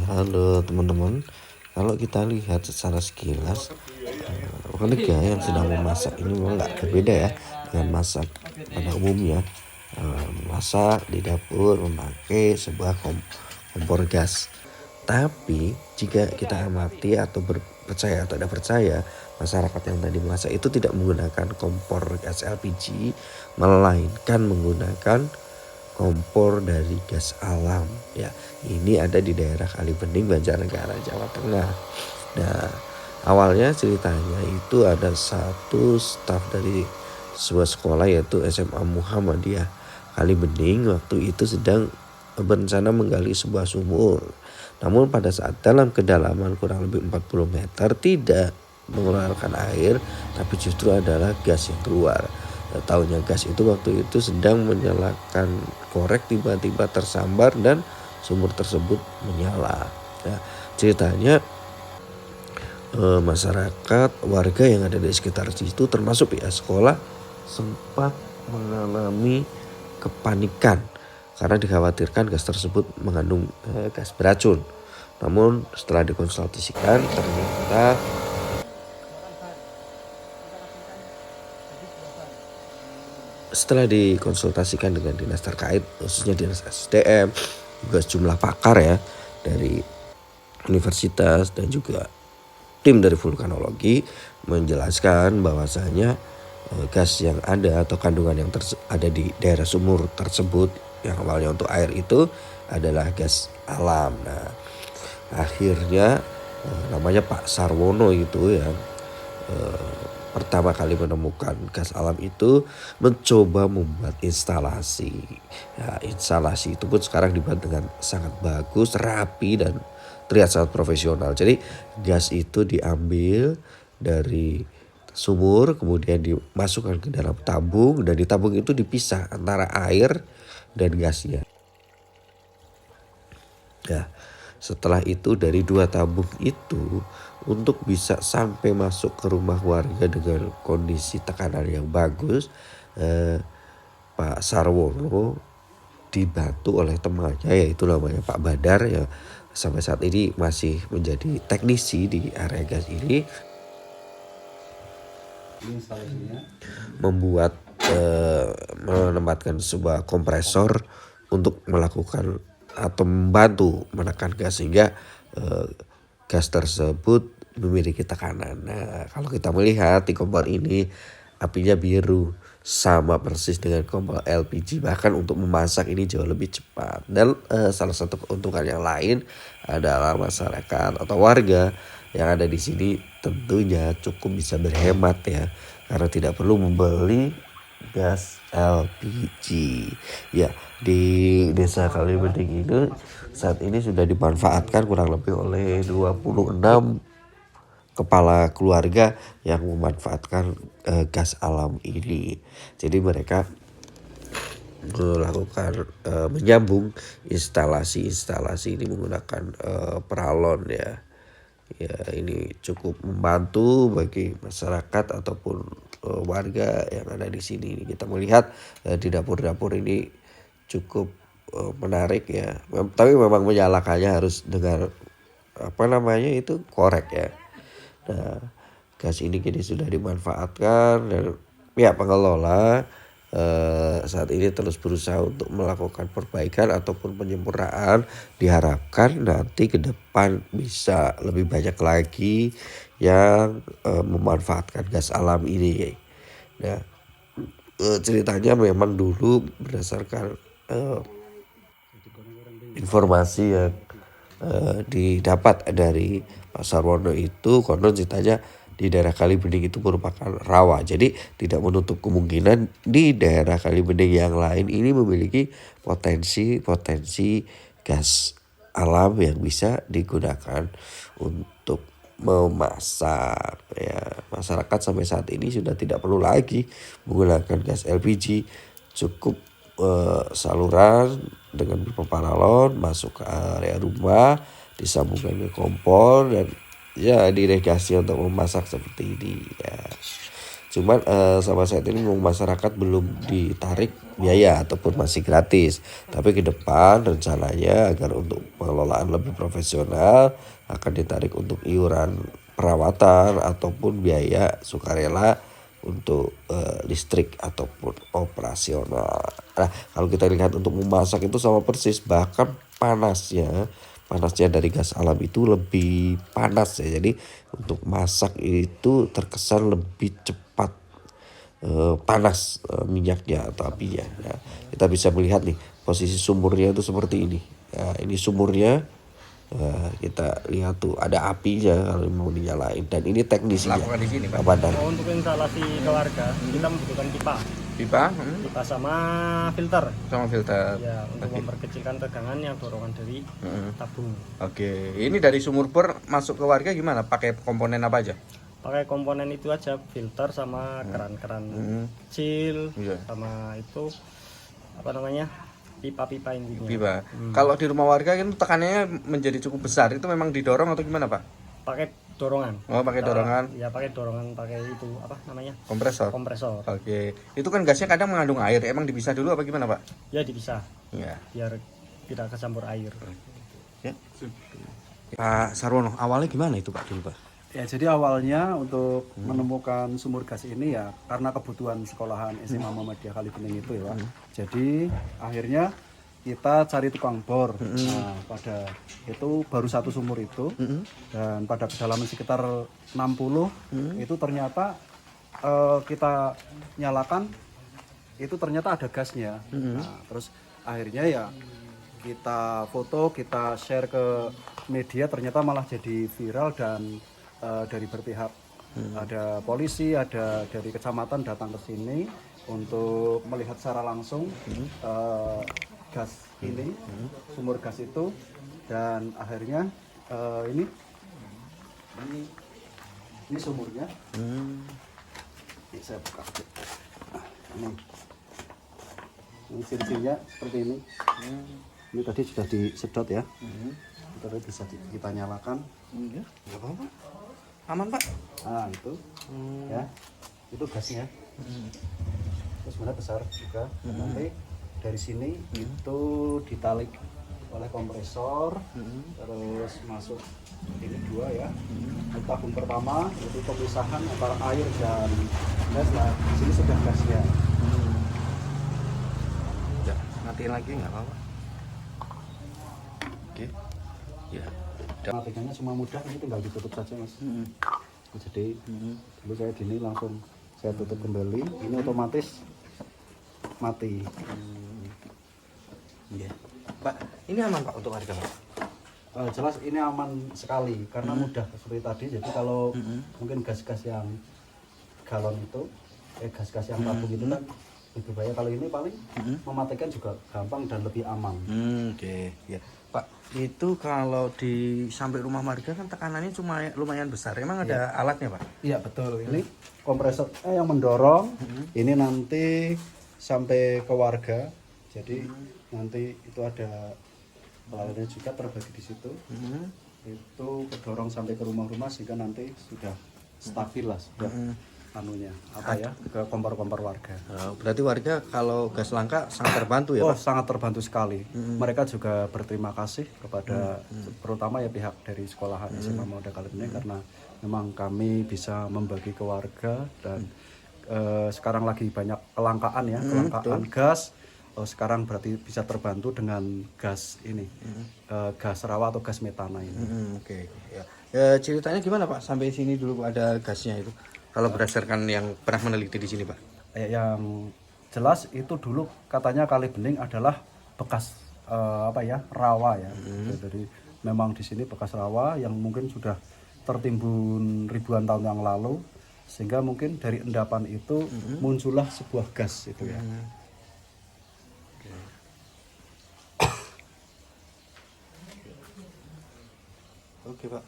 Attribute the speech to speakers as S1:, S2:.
S1: Halo teman-teman, kalau kita lihat secara sekilas, warga yang sedang memasak ini memang nggak berbeda ya dengan masak pada umumnya. Masak di dapur memakai sebuah kompor gas. Tapi jika kita amati atau percaya atau tidak percaya, masyarakat yang tadi masak itu tidak menggunakan kompor gas LPG, melainkan menggunakan kompor dari gas alam ya. Ini ada di daerah Kalibening, Banjarnegara, Jawa Tengah. Nah, awalnya ceritanya itu ada satu staf dari sebuah sekolah yaitu SMA Muhammadiyah Kalibening waktu itu sedang berencana menggali sebuah sumur. Namun pada saat dalam kedalaman kurang lebih 40 meter tidak mengeluarkan air, tapi justru adalah gas yang keluar. Tahunya gas itu waktu itu sedang menyalakan korek, tiba-tiba tersambar dan sumur tersebut menyala. Ya, ceritanya masyarakat warga yang ada di sekitar situ termasuk pihak sekolah sempat mengalami kepanikan karena dikhawatirkan gas tersebut mengandung gas beracun. Namun setelah dikonsultasikan ternyata dengan dinas terkait, khususnya dinas SDM, juga sejumlah pakar ya dari universitas dan juga tim dari vulkanologi menjelaskan bahwasanya gas yang ada atau kandungan yang ada di daerah sumur tersebut yang awalnya untuk air itu adalah gas alam. Nah, akhirnya namanya Pak Sarwono itu yang pertama kali menemukan gas alam itu mencoba membuat instalasi. Ya, instalasi itu pun sekarang dibuat dengan sangat bagus, rapi dan terlihat sangat profesional. Jadi gas itu diambil dari sumur, kemudian dimasukkan ke dalam tabung dan di tabung itu dipisah antara air dan gasnya. Ya, setelah itu dari 2 tabung itu untuk bisa sampai masuk ke rumah warga dengan kondisi tekanan yang bagus, Pak Sarwono dibantu oleh temannya yaitu namanya Pak Badar yang sampai saat ini masih menjadi teknisi di area gas ini, membuat menempatkan sebuah kompresor untuk melakukan atau membantu menekan gas sehingga gas tersebut memiliki tekanan. Nah, kalau kita melihat di kompor ini apinya biru sama persis dengan kompor LPG, bahkan untuk memasak ini jauh lebih cepat. Dan salah satu keuntungan yang lain adalah masyarakat atau warga yang ada di sini tentunya cukup bisa berhemat ya, karena tidak perlu membeli gas LPG. Ya, di Desa Kalibening ini saat ini sudah dimanfaatkan kurang lebih oleh 26 kepala keluarga yang memanfaatkan gas alam ini. Jadi mereka melakukan menyambung instalasi ini menggunakan peralon ya. Ya, ini cukup membantu bagi masyarakat ataupun warga yang ada di sini. Kita melihat di dapur-dapur ini cukup menarik ya. Tapi memang menyalakannya harus dengan korek ya. Nah, gas ini kini sudah dimanfaatkan dan pihak pengelola saat ini terus berusaha untuk melakukan perbaikan ataupun penyempurnaan. Diharapkan nanti ke depan bisa lebih banyak lagi yang memanfaatkan gas alam ini. Nah, ceritanya memang dulu berdasarkan informasi yang didapat dari Pak Sarwono itu, konon ceritanya di daerah Kalibening itu merupakan rawa. Jadi tidak menutup kemungkinan di daerah Kalibening yang lain ini memiliki potensi gas alam yang bisa digunakan untuk memasak ya. Masyarakat sampai saat ini sudah tidak perlu lagi menggunakan gas LPG, cukup saluran dengan paralon masuk ke area rumah, disambungkan ke kompor dan ya dirigasi untuk memasak seperti ini ya. Cuman sama saat ini masyarakat belum ditarik biaya ataupun masih gratis. Tapi ke depan rencananya agar untuk pengelolaan lebih profesional akan ditarik untuk iuran perawatan ataupun biaya sukarela untuk listrik ataupun operasional. Nah, kalau kita lihat untuk memasak itu sama persis, bahkan panasnya dari gas alam itu lebih panas ya. Jadi untuk masak itu terkesan lebih cepat panas minyaknya atau apinya. Nah, kita bisa melihat nih posisi sumurnya itu seperti ini. Nah, ini sumurnya. Kita lihat tuh ada apinya kalau mau dinyalain, dan ini teknisnya
S2: Lakukan di sini, Pak.
S1: Padang.
S3: Untuk instalasi ke warga kita membutuhkan
S2: Pipa
S3: pipa sama filter
S2: sama filter.
S3: ya untuk memperkecilkan tegangan yang dorongan dari tabung.
S2: Oke, ini dari sumur bor masuk ke warga gimana? Pakai komponen apa aja?
S3: Pakai komponen itu aja, filter sama keran-keran kecil,
S2: Iya.
S3: sama itu apa namanya, pipa-pipa intinya.
S2: Pipa. Kalau di rumah warga kan tekanannya menjadi cukup besar, itu memang didorong atau gimana, Pak?
S3: Pakai dorongan.
S2: Oh, pakai dorongan.
S3: Ya pakai dorongan, pakai itu apa namanya,
S2: Kompresor.
S3: kompresor.
S2: Oke, itu kan gasnya kadang mengandung air, emang dipisah dulu apa gimana, Pak?
S3: Ya dipisah
S2: Iya.
S3: biar tidak kecampur air.
S2: Ya. Pak Sarwono, awalnya gimana itu, Pak, dulu, Pak?
S4: Ya, jadi awalnya untuk menemukan sumur gas ini ya karena kebutuhan sekolahan SMA Muhammadiyah Kalibening itu ya Pak. Jadi akhirnya kita cari tukang bor. Nah, pada itu baru satu sumur itu dan pada kedalaman sekitar 60 itu ternyata kita nyalakan itu ternyata ada gasnya. Nah, terus akhirnya ya kita foto, kita share ke media, ternyata malah jadi viral dan dari berpihak ada polisi, ada dari kecamatan datang ke sini untuk melihat secara langsung gas ini, sumur gas itu, dan akhirnya ini sumurnya. Ini saya buka. Nah, ini sini-sininya seperti ini. Ini tadi sudah disedot ya. Tadi bisa kita nyalakan.
S2: Nggak apa-apa. Aman, Pak.
S4: Nah itu ya, itu gasnya. Terus sebenarnya besar juga. Nanti dari sini itu ditarik oleh kompresor, terus masuk ini dua ya. Tabung pertama itu pemisahan antara air dan gas. Nah di sini sudah gasnya.
S2: Ya, matiin lagi nggak apa-apa. Oke. Ya.
S4: Matikannya cuma mudah, ini tinggal ditutup saja mas. Jadi dulu saya gini langsung saya tutup kembali, ini otomatis mati.
S2: Iya. Pak, ini aman, Pak, untuk warga, Pak?
S4: Jelas ini aman sekali karena mudah seperti tadi. Jadi kalau mungkin gas-gas yang galon itu, gas-gas yang tabung itu kan lebih bahaya. Kalau ini paling mematikan juga gampang dan lebih aman.
S2: Oke, ya. Pak, itu kalau di sampai rumah warga kan tekanannya cuma lumayan besar. Emang ada alatnya, Pak?
S4: Iya betul. Ini kompresor yang mendorong. Ini nanti sampai ke warga. Jadi nanti itu ada alatnya juga terbagi di situ. Itu kedorong sampai ke rumah-rumah sehingga nanti sudah stabil lah, sudah anunya apa ya, ke kompor-kompor warga.
S2: Berarti warga kalau gas langka sangat terbantu ya,
S4: Oh,
S2: Pak?
S4: sangat terbantu sekali. Mereka juga berterima kasih kepada terutama ya pihak dari sekolahan SMA Muhammadiyah Kalibening karena memang kami bisa membagi ke warga dan sekarang lagi banyak kelangkaan ya, kelangkaan gas. Sekarang berarti bisa terbantu dengan gas ini, gas rawa atau gas metana ini.
S2: Oke. Ya. Ceritanya gimana, Pak? Sampai sini dulu ada gasnya itu. Kalau berdasarkan yang pernah meneliti di sini, Pak.
S4: Yang jelas itu dulu katanya Kalibening adalah bekas apa ya, rawa ya. Jadi memang di sini bekas rawa yang mungkin sudah tertimbun ribuan tahun yang lalu, sehingga mungkin dari endapan itu muncullah sebuah gas itu ya.
S2: Oke, Pak.